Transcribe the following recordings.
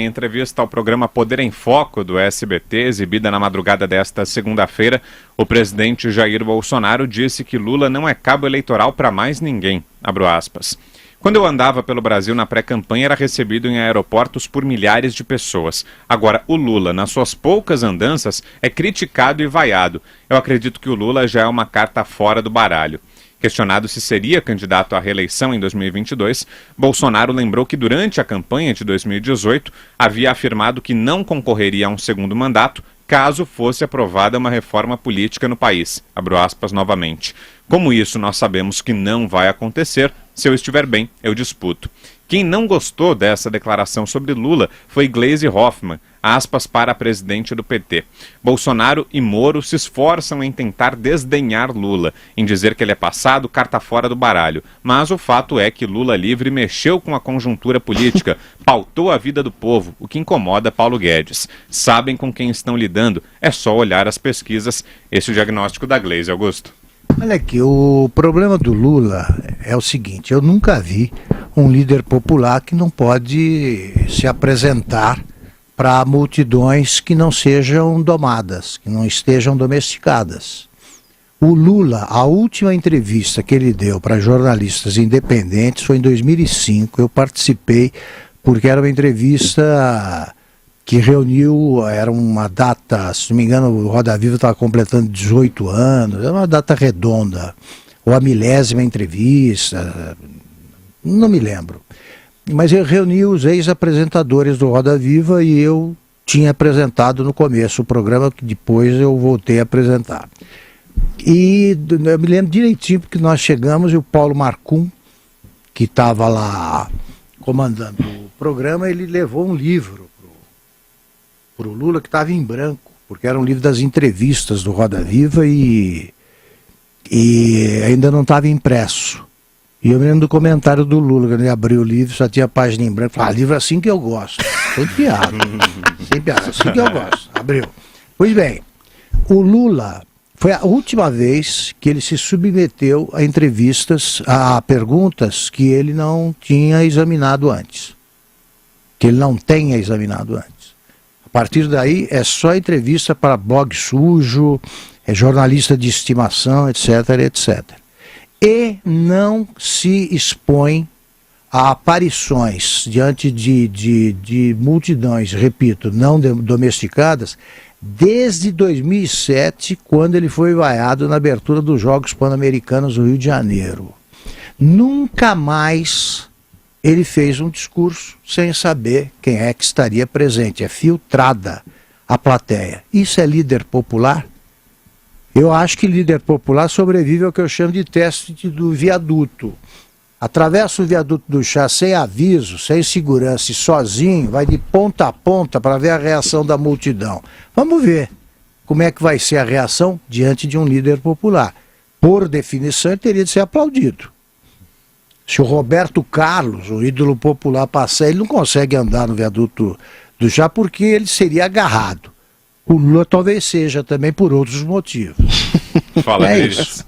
entrevista ao programa Poder em Foco do SBT, exibida na madrugada desta segunda-feira, o presidente Jair Bolsonaro disse que Lula não é cabo eleitoral para mais ninguém. Abro aspas. Quando eu andava pelo Brasil na pré-campanha, era recebido em aeroportos por milhares de pessoas. Agora, o Lula, nas suas poucas andanças, é criticado e vaiado. Eu acredito que o Lula já é uma carta fora do baralho. Questionado se seria candidato à reeleição em 2022, Bolsonaro lembrou que durante a campanha de 2018 havia afirmado que não concorreria a um segundo mandato caso fosse aprovada uma reforma política no país. Abro aspas novamente. Como isso nós sabemos que não vai acontecer, se eu estiver bem, eu disputo. Quem não gostou dessa declaração sobre Lula foi Gleisi Hoffmann, aspas para a presidente do PT. Bolsonaro e Moro se esforçam em tentar desdenhar Lula, em dizer que ele é passado, carta fora do baralho. Mas o fato é que Lula livre mexeu com a conjuntura política, pautou a vida do povo, o que incomoda Paulo Guedes. Sabem com quem estão lidando, é só olhar as pesquisas. Esse é o diagnóstico da Gleisi, Augusto. Olha aqui, o problema do Lula é o seguinte, eu nunca vi um líder popular que não pode se apresentar para multidões que não sejam domadas, que não estejam domesticadas. O Lula, a última entrevista que ele deu para jornalistas independentes foi em 2005, eu participei porque era uma entrevista que reuniu, era uma data, se não me engano, o Roda Viva estava completando 18 anos, era uma data redonda, ou a 1000ª entrevista, não me lembro. Mas ele reuniu os ex-apresentadores do Roda Viva e eu tinha apresentado no começo o programa, que depois eu voltei a apresentar. E eu me lembro direitinho porque nós chegamos e o Paulo Marcum, que estava lá comandando o programa, ele levou um livro para o Lula que estava em branco, porque era um livro das entrevistas do Roda Viva e ainda não estava impresso. E eu me lembro do comentário do Lula, quando ele abriu o livro, só tinha a página em branco, falou, livro assim que eu gosto. Sem piada, assim que eu gosto. Abriu. Pois bem, o Lula, foi a última vez que ele se submeteu a entrevistas, a perguntas que ele não tinha examinado antes. Que ele não tenha examinado antes. A partir daí é só entrevista para blog sujo, é jornalista de estimação, etc, etc. E não se expõe a aparições diante de multidões, repito, não domesticadas, desde 2007, quando ele foi vaiado na abertura dos Jogos Pan-Americanos no Rio de Janeiro. Nunca mais ele fez um discurso sem saber quem é que estaria presente. É filtrada a plateia. Isso é líder popular? Eu acho que líder popular sobrevive ao que eu chamo de teste do viaduto. Atravessa o viaduto do chá sem aviso, sem segurança e sozinho, vai de ponta a ponta para ver a reação da multidão. Vamos ver como é que vai ser a reação diante de um líder popular. Por definição, ele teria de ser aplaudido. Se o Roberto Carlos, o ídolo popular, passar, ele não consegue andar no viaduto do chá porque ele seria agarrado. O Lula talvez seja também por outros motivos. Fala isso.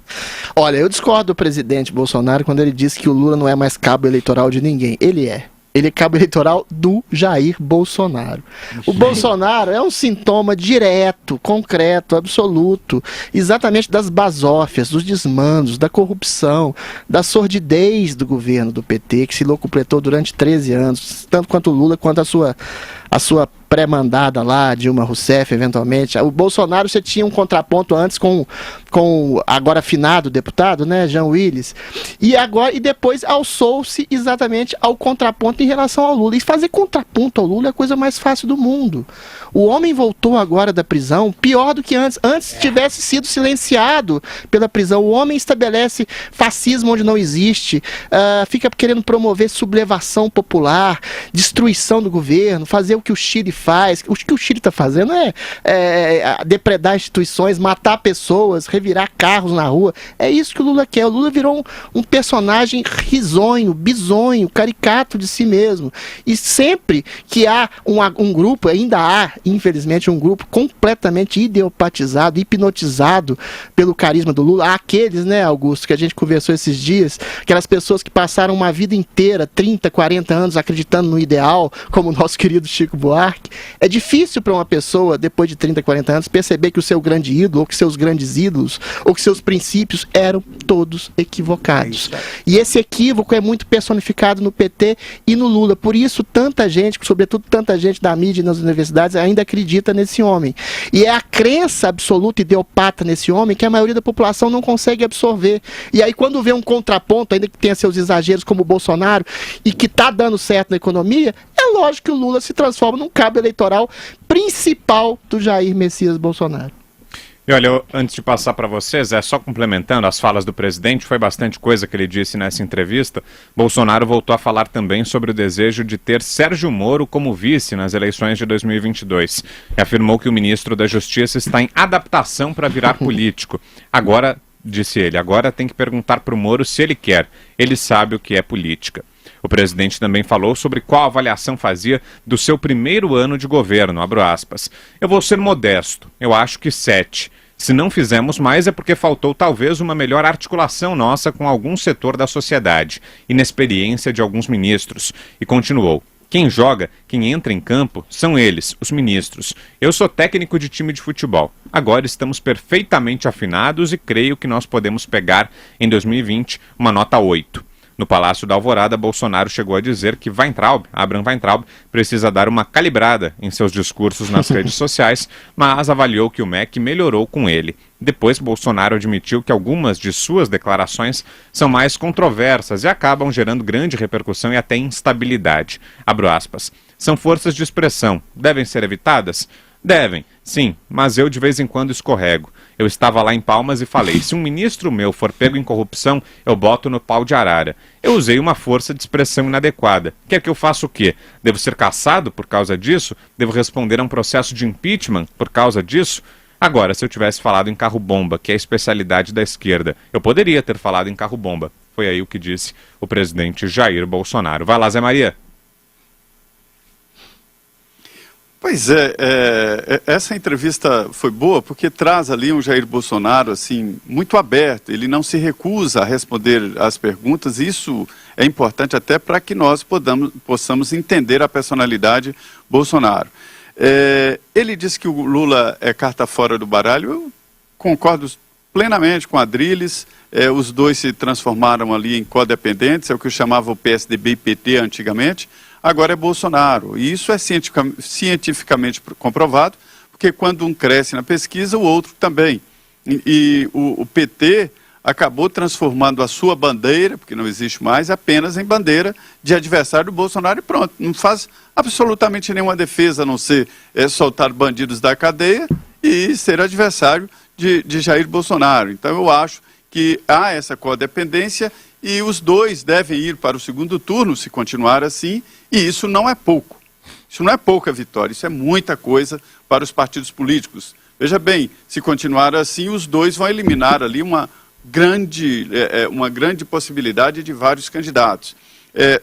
Olha, eu discordo do presidente Bolsonaro quando ele diz que o Lula não é mais cabo eleitoral de ninguém. Ele é. Ele é cabo eleitoral do Jair Bolsonaro. O Bolsonaro é um sintoma direto, concreto, absoluto, exatamente das basófias, dos desmandos, da corrupção, da sordidez do governo do PT, que se completou durante 13 anos, tanto quanto o Lula, quanto a sua pré-mandada lá, Dilma Rousseff, eventualmente. O Bolsonaro, você tinha um contraponto antes com o agora finado deputado, né, Jean Willis, e depois alçou-se exatamente ao contraponto em relação ao Lula. E fazer contraponto ao Lula é a coisa mais fácil do mundo. O homem voltou agora da prisão, pior do que antes. Antes tivesse sido silenciado pela prisão. O homem estabelece fascismo onde não existe, fica querendo promover sublevação popular, destruição do governo, fazer o que o Chile faz. O que o Chile está fazendo é depredar instituições, matar pessoas, revirar carros na rua. É isso que o Lula quer. O Lula virou um personagem risonho, bizonho, caricato de si mesmo. E sempre que há um grupo, ainda há, infelizmente, um grupo completamente idiopatizado, hipnotizado pelo carisma do Lula, há aqueles, né, Augusto, que a gente conversou esses dias, aquelas pessoas que passaram uma vida inteira, 30, 40 anos, acreditando no ideal, como o nosso querido Chico Chico Buarque, é difícil para uma pessoa, depois de 30, 40 anos, perceber que o seu grande ídolo, ou que seus grandes ídolos, ou que seus princípios eram todos equivocados. E esse equívoco é muito personificado no PT e no Lula. Por isso, tanta gente, sobretudo tanta gente da mídia e nas universidades, ainda acredita nesse homem. E é a crença absoluta ideopata nesse homem que a maioria da população não consegue absorver. E aí, quando vê um contraponto, ainda que tenha seus exageros, como o Bolsonaro, e que está dando certo na economia, é lógico que o Lula se transforma num cabo eleitoral principal do Jair Messias Bolsonaro. E olha, antes de passar para vocês, só complementando as falas do presidente, foi bastante coisa que ele disse nessa entrevista. Bolsonaro voltou a falar também sobre o desejo de ter Sérgio Moro como vice nas eleições de 2022. E afirmou que o ministro da Justiça está em adaptação para virar político. Agora, disse ele, agora tem que perguntar para o Moro se ele quer. Ele sabe o que é política. O presidente também falou sobre qual avaliação fazia do seu primeiro ano de governo, abro aspas. Eu vou ser modesto, eu acho que 7. Se não fizemos mais é porque faltou talvez uma melhor articulação nossa com algum setor da sociedade, inexperiência de alguns ministros. E continuou. Quem joga, quem entra em campo, são eles, os ministros. Eu sou técnico de time de futebol. Agora estamos perfeitamente afinados e creio que nós podemos pegar, em 2020, uma nota 8. No Palácio da Alvorada, Bolsonaro chegou a dizer que Abraham Weintraub, precisa dar uma calibrada em seus discursos nas redes sociais, mas avaliou que o MEC melhorou com ele. Depois, Bolsonaro admitiu que algumas de suas declarações são mais controversas e acabam gerando grande repercussão e até instabilidade. Abro aspas. São forças de expressão. Devem ser evitadas? Devem, sim, mas eu de vez em quando escorrego. Eu estava lá em Palmas e falei, se um ministro meu for pego em corrupção, eu boto no pau de arara. Eu usei uma força de expressão inadequada. Quer que eu faça o quê? Devo ser cassado por causa disso? Devo responder a um processo de impeachment por causa disso? Agora, se eu tivesse falado em carro-bomba, que é a especialidade da esquerda, eu poderia ter falado em carro-bomba. Foi aí o que disse o presidente Jair Bolsonaro. Vai lá, Zé Maria. Pois essa entrevista foi boa porque traz ali um Jair Bolsonaro assim, muito aberto, ele não se recusa a responder às perguntas, e isso é importante até para que nós possamos entender a personalidade Bolsonaro. Ele disse que o Lula é carta fora do baralho, eu concordo plenamente com a Adriles, os dois se transformaram ali em codependentes, é o que eu chamava o PSDB e PT antigamente. Agora é Bolsonaro, e isso é cientificamente comprovado, porque quando um cresce na pesquisa, o outro também. E o PT acabou transformando a sua bandeira, porque não existe mais, apenas em bandeira de adversário do Bolsonaro e pronto. Não faz absolutamente nenhuma defesa, a não ser soltar bandidos da cadeia e ser adversário de Jair Bolsonaro. Então eu acho que há essa codependência e os dois devem ir para o segundo turno, se continuar assim, e isso não é pouco. Isso não é pouca vitória, isso é muita coisa para os partidos políticos. Veja bem, se continuar assim, os dois vão eliminar ali uma grande possibilidade de vários candidatos.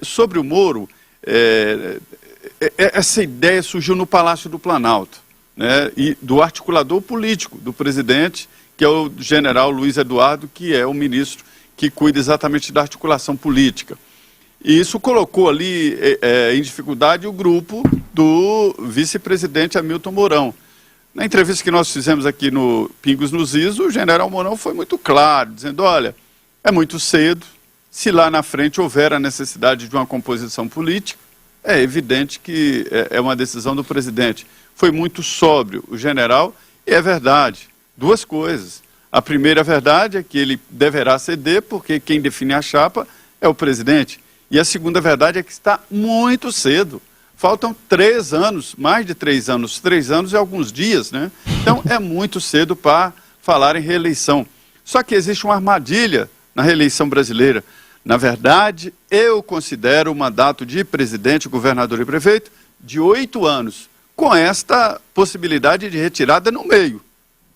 Sobre o Moro, essa ideia surgiu no Palácio do Planalto, né, e do articulador político do presidente, que é o general Luiz Eduardo, que é o ministro que cuida exatamente da articulação política. E isso colocou ali em dificuldade o grupo do vice-presidente Hamilton Mourão. Na entrevista que nós fizemos aqui no Pingos nos Is, o general Mourão foi muito claro, dizendo, olha, é muito cedo, se lá na frente houver a necessidade de uma composição política, é evidente que é uma decisão do presidente. Foi muito sóbrio o general, e é verdade, duas coisas. A primeira verdade é que ele deverá ceder, porque quem define a chapa é o presidente. E a segunda verdade é que está muito cedo. Faltam 3 anos, mais de 3 anos, 3 anos e alguns dias, né? Então é muito cedo para falar em reeleição. Só que existe uma armadilha na reeleição brasileira. Na verdade, eu considero o mandato de presidente, governador e prefeito de 8 anos, com esta possibilidade de retirada no meio,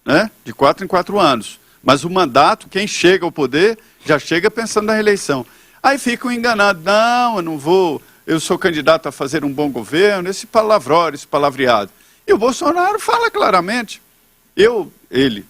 né? De 4 em 4 anos. Mas o mandato, quem chega ao poder, já chega pensando na reeleição. Aí ficam enganados, não, eu não vou, eu sou candidato a fazer um bom governo, esse palavrório, esse palavreado. E o Bolsonaro fala claramente, ele,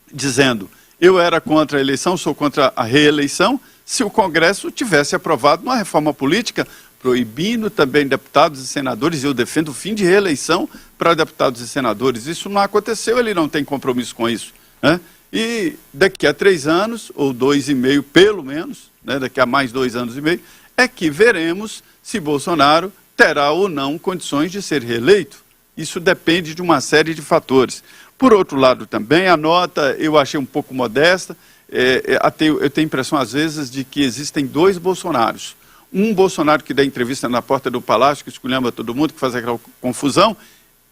dizendo, eu era contra a eleição, sou contra a reeleição, se o Congresso tivesse aprovado uma reforma política proibindo também deputados e senadores, e eu defendo o fim de reeleição para deputados e senadores. Isso não aconteceu, ele não tem compromisso com isso, né? E daqui a 3 anos, ou 2,5 pelo menos, né, daqui a mais 2 anos e meio, é que veremos se Bolsonaro terá ou não condições de ser reeleito. Isso depende de uma série de fatores. Por outro lado também, a nota eu achei um pouco modesta. Eu tenho a impressão às vezes de que existem 2 Bolsonaros. Um Bolsonaro que dá entrevista na porta do Palácio, que esculhamba todo mundo, que faz aquela confusão,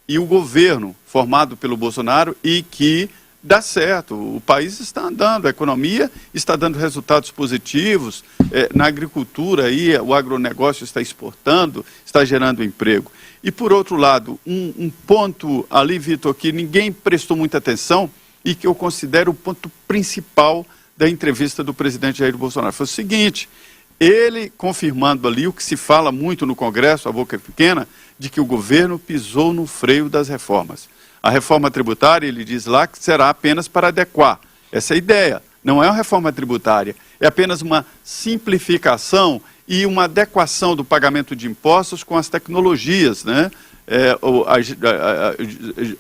e o governo formado pelo Bolsonaro e que dá certo. O país está andando, a economia está dando resultados positivos, na agricultura aí, o agronegócio está exportando, está gerando emprego. E por outro lado, um ponto ali, Vitor, que ninguém prestou muita atenção e que eu considero o ponto principal da entrevista do presidente Jair Bolsonaro foi o seguinte: ele confirmando ali o que se fala muito no Congresso, a boca pequena, de que o governo pisou no freio das reformas. A reforma tributária, ele diz lá que será apenas para adequar. Essa é a ideia. Não é uma reforma tributária, é apenas uma simplificação e uma adequação do pagamento de impostos com as tecnologias, né?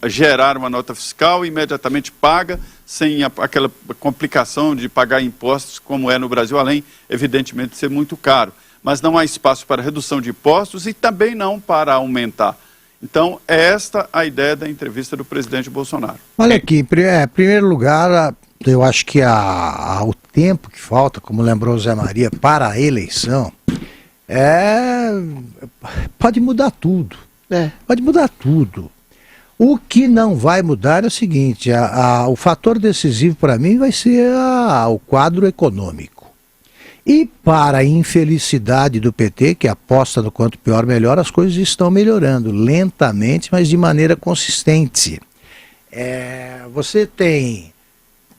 Gerar uma nota fiscal imediatamente paga, sem aquela complicação de pagar impostos como é no Brasil, além, evidentemente, de ser muito caro. Mas não há espaço para redução de impostos e também não para aumentar. Então, é esta a ideia da entrevista do presidente Bolsonaro. Olha aqui, em primeiro lugar, eu acho que o tempo que falta, como lembrou o Zé Maria, para a eleição, pode mudar tudo. Pode mudar tudo. O que não vai mudar é o seguinte: o fator decisivo para mim vai ser o quadro econômico. E para a infelicidade do PT, que aposta no quanto pior melhor, as coisas estão melhorando, lentamente, mas de maneira consistente. Você tem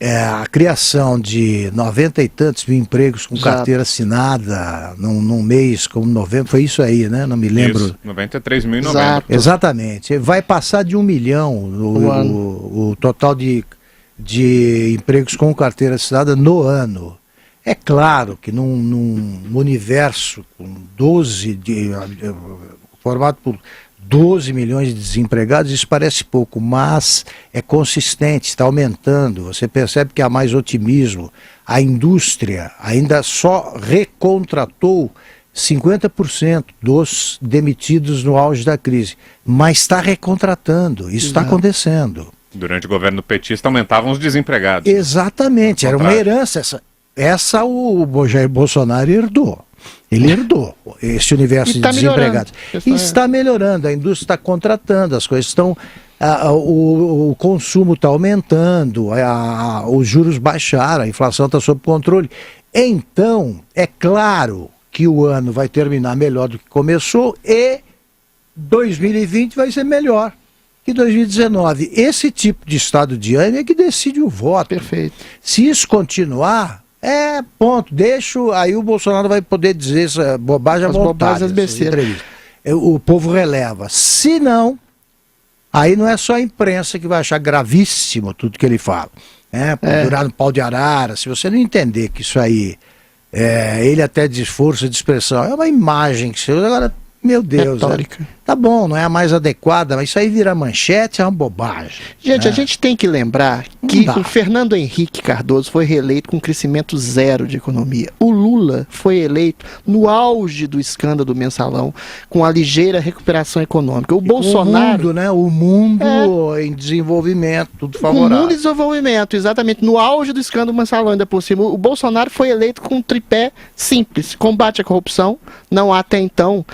a criação de 90 e tantos mil empregos com carteira assinada num mês como novembro, foi isso aí, né? Não me lembro. Isso, 93 mil em novembro. Exatamente. Vai passar de 1 milhão o total de empregos com carteira assinada no ano. É claro que num universo com formado por 12 milhões de desempregados, isso parece pouco, mas é consistente, está aumentando. Você percebe que há mais otimismo. A indústria ainda só recontratou 50% dos demitidos no auge da crise, mas está recontratando, isso está acontecendo. Durante o governo petista aumentavam os desempregados. Exatamente, era uma herança essa o Jair Bolsonaro herdou. Ele herdou esse universo de desempregados. Está melhorando, a indústria está contratando, as coisas estão. O consumo está aumentando, os juros baixaram, a inflação está sob controle. Então, é claro que o ano vai terminar melhor do que começou e 2020 vai ser melhor que 2019. Esse tipo de estado de ânimo é que decide o voto. Perfeito. Se isso continuar, ponto, aí o Bolsonaro vai poder dizer essa bobagem à vontade, as besteiras. O povo releva. Se não, aí não é só a imprensa que vai achar gravíssimo tudo que ele fala. Durar no pau de arara, se você não entender que isso aí, ele até diz força de expressão, é uma imagem que você usa, agora, meu Deus, tá bom, não é a mais adequada, mas isso aí vira manchete, é uma bobagem. Gente, a gente tem que lembrar que o Fernando Henrique Cardoso foi reeleito com crescimento zero de economia. O Lula foi eleito no auge do escândalo do Mensalão, com a ligeira recuperação econômica. O Bolsonaro... O mundo em desenvolvimento, tudo favorável. O mundo em desenvolvimento, exatamente, no auge do escândalo do Mensalão, ainda por cima. O Bolsonaro foi eleito com um tripé simples: combate à corrupção, não há até então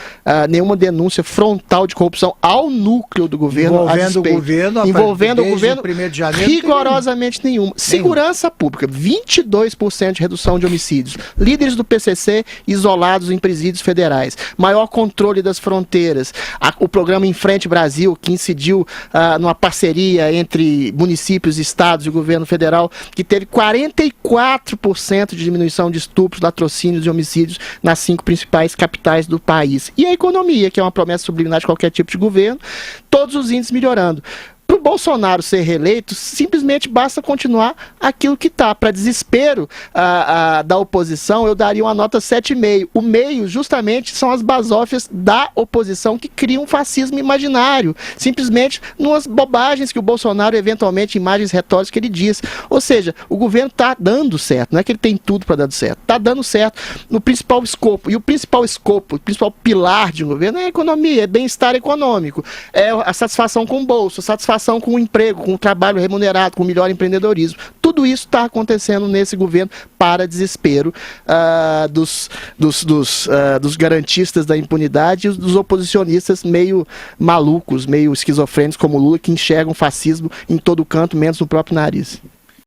nenhuma denúncia frontal de corrupção ao núcleo do governo, envolvendo o governo 1º de janeiro, rigorosamente nenhuma. Segurança pública, 22% de redução de homicídios. Líderes do PCC isolados em presídios federais. Maior controle das fronteiras. O programa Em Frente Brasil, que incidiu numa parceria entre municípios, estados e o governo federal, que teve 44% de diminuição de estupros, latrocínios e homicídios nas 5 principais capitais do país. E a economia, que é uma promessa subliminar de qualquer tipo de governo, todos os índices melhorando. Para o Bolsonaro ser reeleito, simplesmente basta continuar aquilo que está. Para desespero da oposição, eu daria uma nota 7,5. O meio, justamente, são as basófias da oposição que criam um fascismo imaginário. Simplesmente numas bobagens que o Bolsonaro, eventualmente, imagens retóricas que ele diz. Ou seja, o governo está dando certo. Não é que ele tem tudo para dar certo. Está dando certo no principal escopo. E o principal escopo, o principal pilar de um governo é a economia, é bem-estar econômico. É a satisfação com o bolso, a satisfação com o emprego, com o trabalho remunerado, com o melhor empreendedorismo. Tudo isso está acontecendo nesse governo para desespero dos garantistas da impunidade e dos oposicionistas meio malucos, meio esquizofrênicos como o Lula, que enxergam fascismo em todo canto, menos no próprio nariz.